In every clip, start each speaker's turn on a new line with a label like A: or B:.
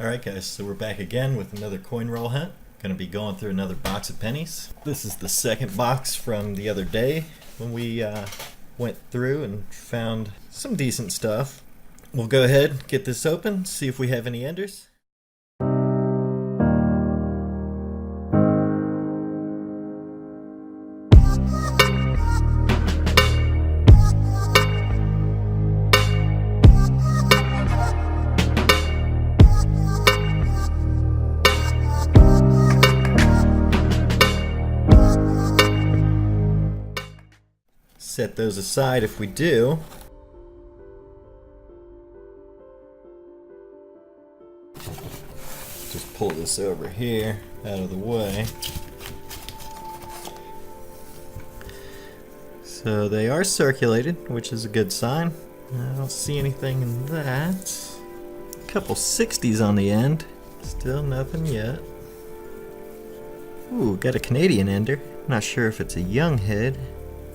A: Alright guys, so we're back again with another coin roll hunt. Gonna be going through another box of pennies. This is the second box from the other day when we went through and found some decent stuff. We'll go ahead, get this open, see if we have any enders. Set those aside if we do. Just pull this over here out of the way. So they are circulated, which is a good sign. I don't see anything in that. A couple 60s on the end. Still nothing yet. Ooh, got a Canadian ender. Not sure if it's a young head.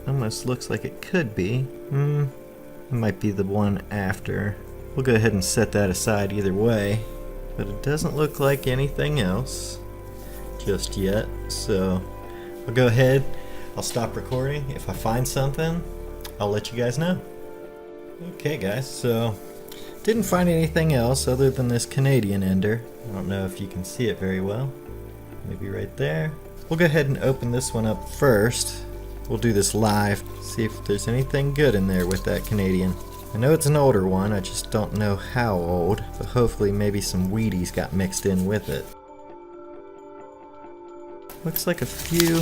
A: Almost looks like it could be. It might be the one after. We'll go ahead and set that aside either way. But it doesn't look like anything else just yet. So I'll go ahead. I'll stop recording. If I find something, I'll let you guys know. Okay guys, so didn't find anything else other than this Canadian ender. I don't know if you can see it very well. Maybe right there. We'll go ahead and open this one up first. We'll do this live, see if there's anything good in there with that Canadian. I know it's an older one, I just don't know how old, but hopefully maybe some Wheaties got mixed in with it. Looks like a few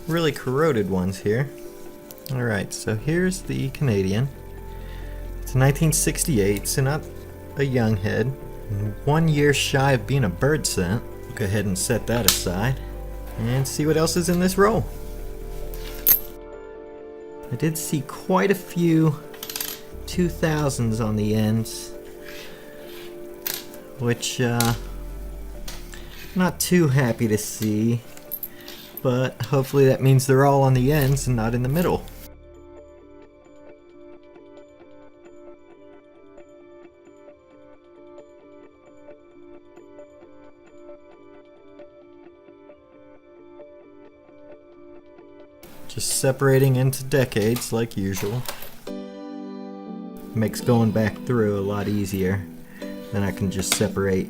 A: really corroded ones here. Alright, so here's the Canadian. It's 1968, so not a young head. 1 year shy of being a bird scent. We'll go ahead and set that aside and see what else is in this roll. I did see quite a few 2000s on the ends, which not too happy to see, but hopefully that means they're all on the ends and not in the middle. Just separating into decades like usual. Makes going back through a lot easier. Then I can just separate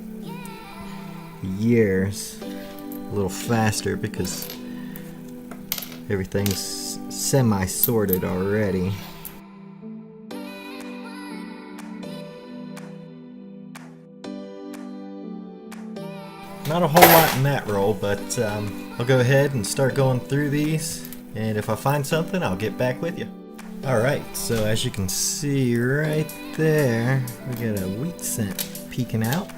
A: years a little faster because everything's semi-sorted already. Not a whole lot in that roll, but I'll go ahead and start going through these. And if I find something, I'll get back with you. Alright, so as you can see right there, we got a wheat scent peeking out.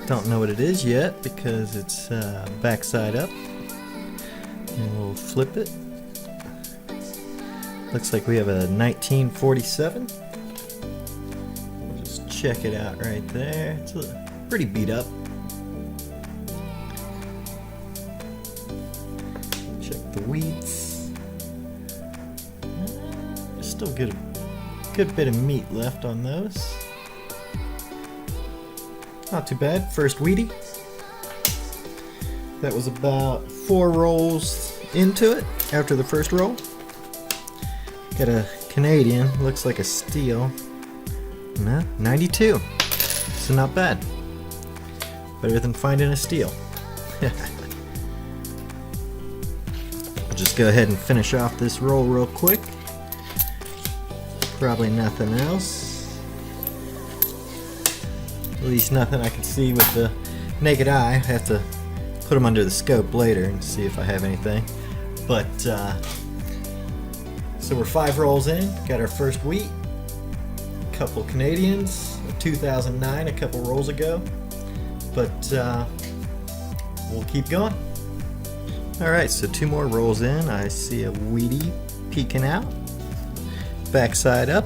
A: Don't know what it is yet because it's backside up. And we'll flip it. Looks like we have a 1947. We'll just check it out right there. It's pretty beat up. The wheats. Still get a good bit of meat left on those. Not too bad. First Wheatie. That was about 4 rolls into it after the first roll. Got a Canadian. Looks like a steel. No, 92. So not bad. Better than finding a steal. Just go ahead and finish off this roll real quick. Probably nothing else. At least nothing I can see with the naked eye. I have to put them under the scope later and see if I have anything. But so we're 5 rolls in. Got our first wheat. A couple Canadians. 2009 a couple rolls ago. But we'll keep going. Alright, so 2 more rolls in. I see a Wheatie peeking out. Backside up.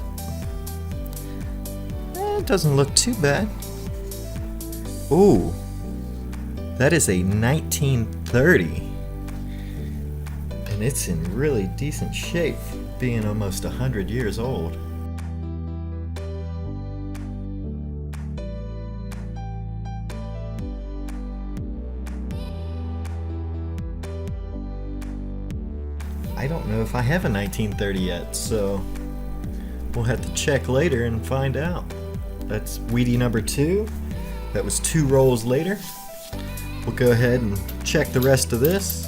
A: It doesn't look too bad. Ooh, that is a 1930. And it's in really decent shape, being almost 100 years old. I don't know if I have a 1930 yet, so we'll have to check later and find out. That's Wheatie number 2. That was 2 rolls later. We'll go ahead and check the rest of this.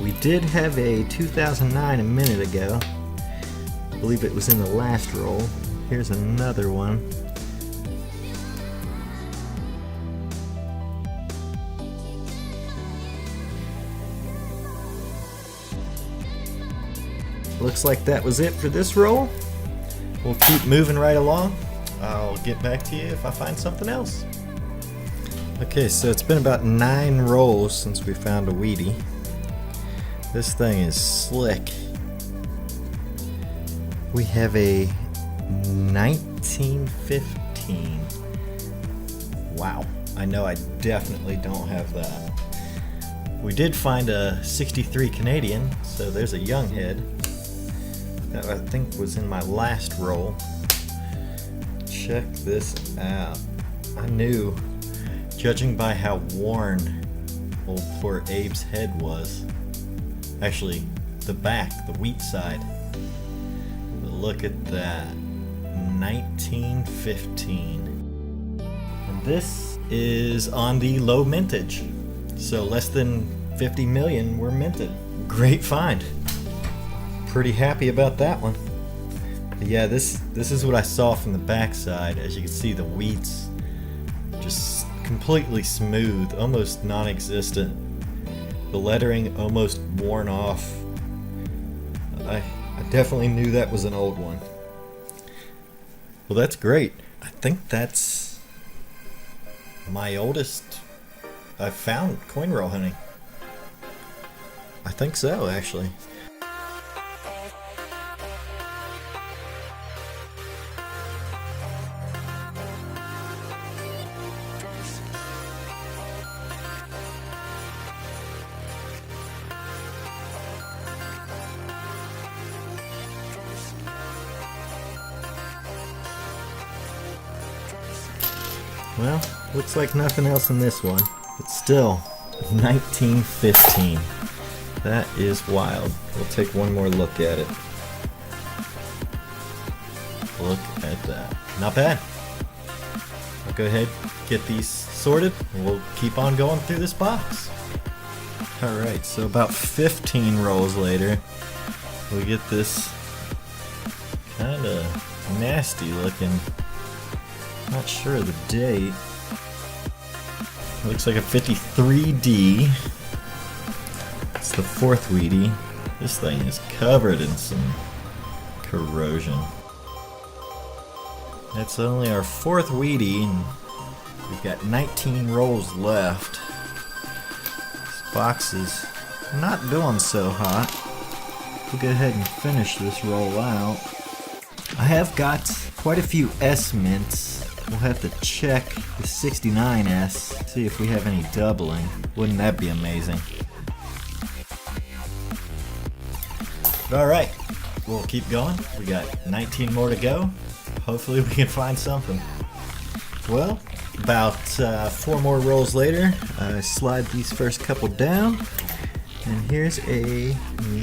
A: We did have a 2009 a minute ago. I believe it was in the last roll. Here's another one. Looks like that was it for this roll. We'll keep moving right along. I'll get back to you if I find something else. Okay, so it's been about 9 rolls since we found a Wheatie. This thing is slick. We have a 1915. Wow, I know I definitely don't have that. We did find a 63 Canadian, so there's a young head. That I think was in my last roll. Check this out. I knew, judging by how worn old poor Abe's head was. Actually, the back, the wheat side. But look at that. 1915. And this is on the low mintage. So less than 50 million were minted. Great find. Pretty happy about that one. But yeah, this is what I saw from the backside. As you can see, the wheat's just completely smooth, almost non-existent. The lettering almost worn off. I definitely knew that was an old one. Well, that's great. I think that's my oldest I've found coin roll hunting. I think so, actually. Well, looks like nothing else in this one, but still, 1915. That is wild. We'll take one more look at it. Look at that. Not bad. I'll go ahead, get these sorted, and we'll keep on going through this box. Alright, so about 15 rolls later, we get this kind of nasty looking. Not sure of the date. Looks like a 53D. It's the 4th Wheatie. This thing is covered in some corrosion. It's only our 4th Wheatie, and we've got 19 rolls left. This box is not going so hot. We'll go ahead and finish this roll out. I have got quite a few S mints. We'll have to check the 69S, see if we have any doubling. Wouldn't that be amazing? Alright, we'll keep going. We got 19 more to go. Hopefully we can find something. Well, about 4 more rolls later, I slide these first couple down. And here's a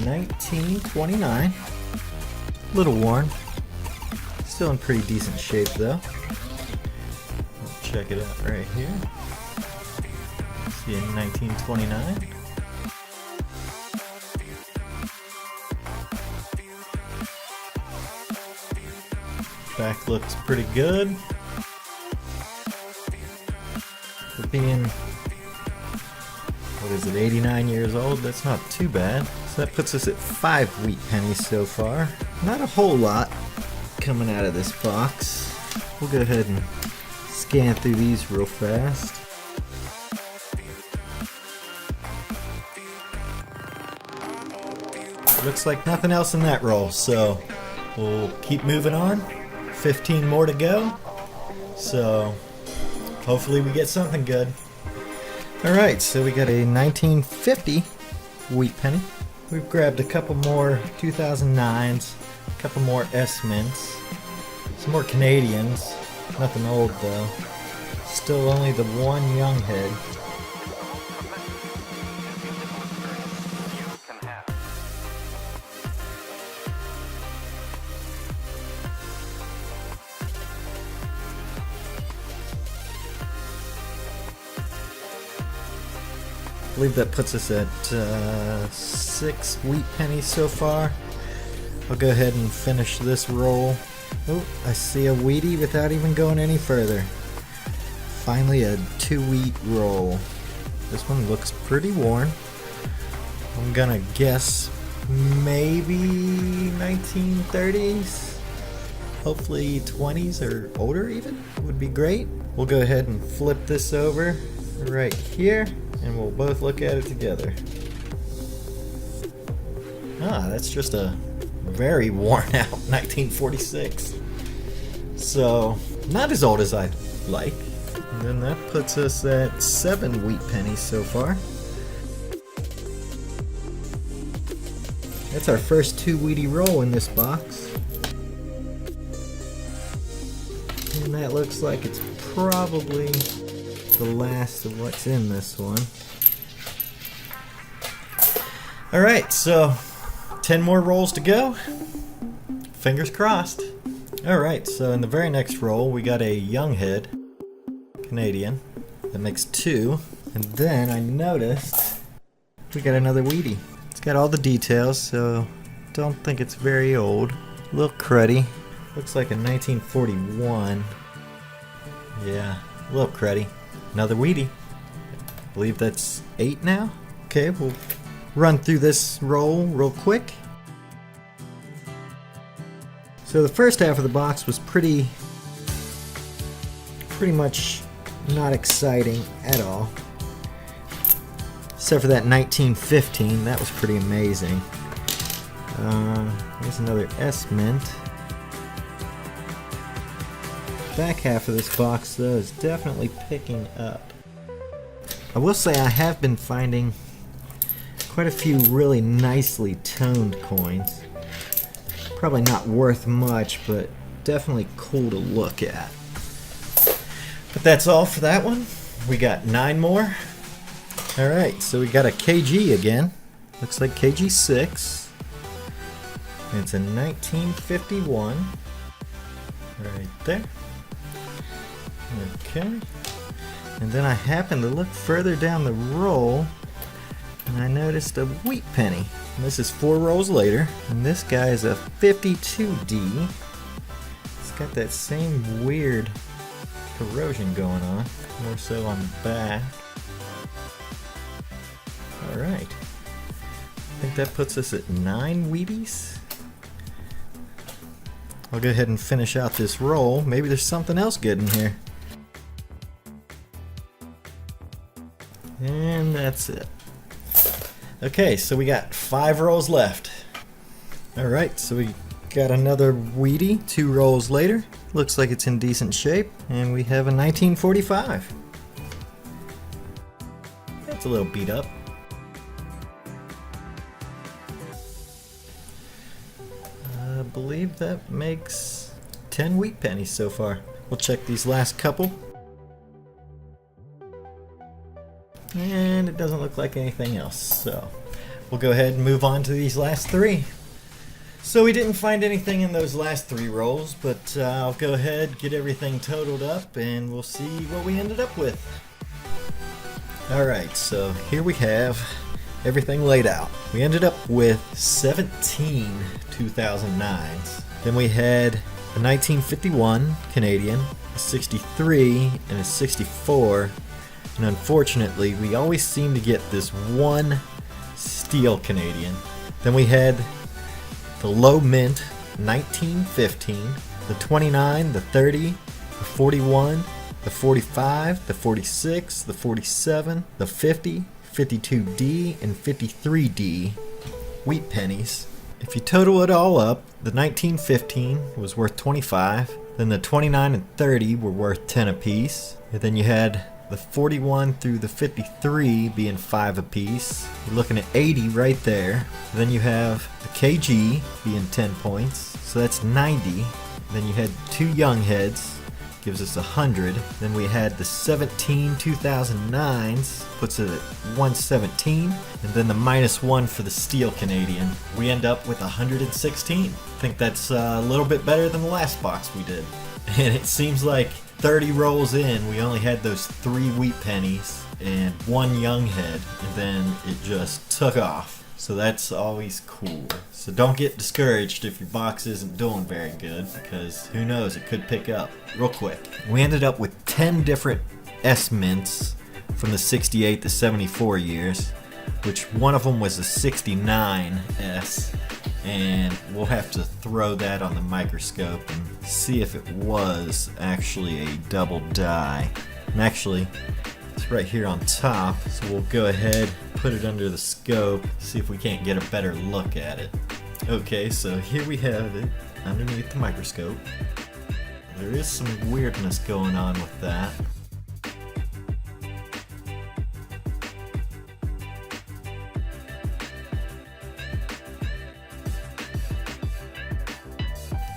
A: 1929. A little worn. Still in pretty decent shape though. Check it out right here. See a 1929. Back looks pretty good. For being, what is it, 89 years old, that's not too bad. So that puts us at 5 wheat pennies so far. Not a whole lot coming out of this box. We'll go ahead and scan through these real fast. Looks like nothing else in that roll, so we'll keep moving on. 15 more to go, so hopefully we get something good. Alright, so we got a 1950 wheat penny. We've grabbed a couple more 2009s, couple more S mints, some more Canadians, nothing old though. Still only the one young head. I believe that puts us at 6 wheat pennies so far. I'll go ahead and finish this roll. Oh, I see a wheatie without even going any further. Finally a 2 wheat roll. This one looks pretty worn. I'm gonna guess maybe 1930s. Hopefully 20s or older even would be great. We'll go ahead and flip this over right here and we'll both look at it together. Ah, that's just a very worn out 1946. So, not as old as I'd like. And then that puts us at 7 wheat pennies so far. That's our first 2 wheatie roll in this box. And that looks like it's probably the last of what's in this one. Alright, so 10 more rolls to go. Fingers crossed. Alright, so in the very next roll we got a young head, Canadian. That makes 2. And then I noticed we got another wheatie. It's got all the details, so don't think it's very old. A little cruddy. Looks like a 1941. Yeah, a little cruddy. Another wheatie. I believe that's 8 now. Okay, we'll run through this roll real quick. So the first half of the box was pretty much not exciting at all. Except for that 1915, that was pretty amazing. There's another S mint. Back half of this box though is definitely picking up. I will say I have been finding quite a few really nicely toned coins. Probably not worth much, but definitely cool to look at. But that's all for that one. We got 9 more. Alright, so we got a KG again. Looks like KG6. And it's a 1951. Right there. Okay. And then I happened to look further down the roll and I noticed a wheat penny. And this is 4 rolls later. And this guy is a 52D. It's got that same weird corrosion going on. More so on the back. Alright. I think that puts us at 9 Wheaties. I'll go ahead and finish out this roll. Maybe there's something else good in here. And that's it. Okay, so we got 5 rolls left. Alright, so we got another Wheatie 2 rolls later. Looks like it's in decent shape. And we have a 1945. That's a little beat up. I believe that makes 10 wheat pennies so far. We'll check these last couple. And it doesn't look like anything else, so we'll go ahead and move on to these last 3. So we didn't find anything in those last 3 rolls, but I'll go ahead, get everything totaled up, and we'll see what we ended up with. Alright, so here we have everything laid out. We ended up with 17 2009s. Then we had a 1951 Canadian, a 63, and a 64. And unfortunately, we always seem to get this one steel Canadian. Then we had the low mint 1915, the 29, the 30, the 41, the 45, the 46, the 47, the 50, 52D, and 53D wheat pennies. If you total it all up, the 1915 was worth 25, then the 29 and 30 were worth 10 apiece, and then you had the 41 through the 53 being 5 apiece. You're looking at 80 right there. Then you have the KG being 10 points, so that's 90. Then you had 2 young heads, gives us 100. Then we had the 17 2009s, puts it at 117. And then the -1 for the Steel Canadian. We end up with 116. I think that's a little bit better than the last box we did. And it seems like 30 rolls in, we only had those 3 wheat pennies and 1 young head, and then it just took off. So that's always cool. So don't get discouraged if your box isn't doing very good, because who knows, it could pick up real quick. We ended up with 10 different S mints from the 68 to 74 years, which one of them was a 69S. And we'll have to throw that on the microscope and see if it was actually a double die. And actually, it's right here on top, so we'll go ahead, put it under the scope, see if we can't get a better look at it. Okay, so here we have it underneath the microscope. There is some weirdness going on with that.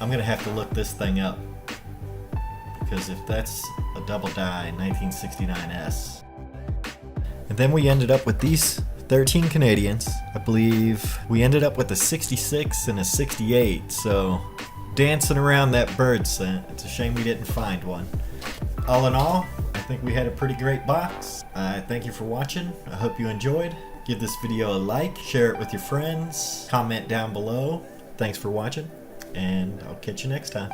A: I'm gonna have to look this thing up, because if that's a double die 1969S. And then we ended up with these 13 Canadians. I believe we ended up with a 66 and a 68, so dancing around that bird scent. It's a shame we didn't find one. All in all, I think we had a pretty great box. Thank you for watching. I hope you enjoyed. Give this video a like, share it with your friends, comment down below. Thanks for watching, and I'll catch you next time.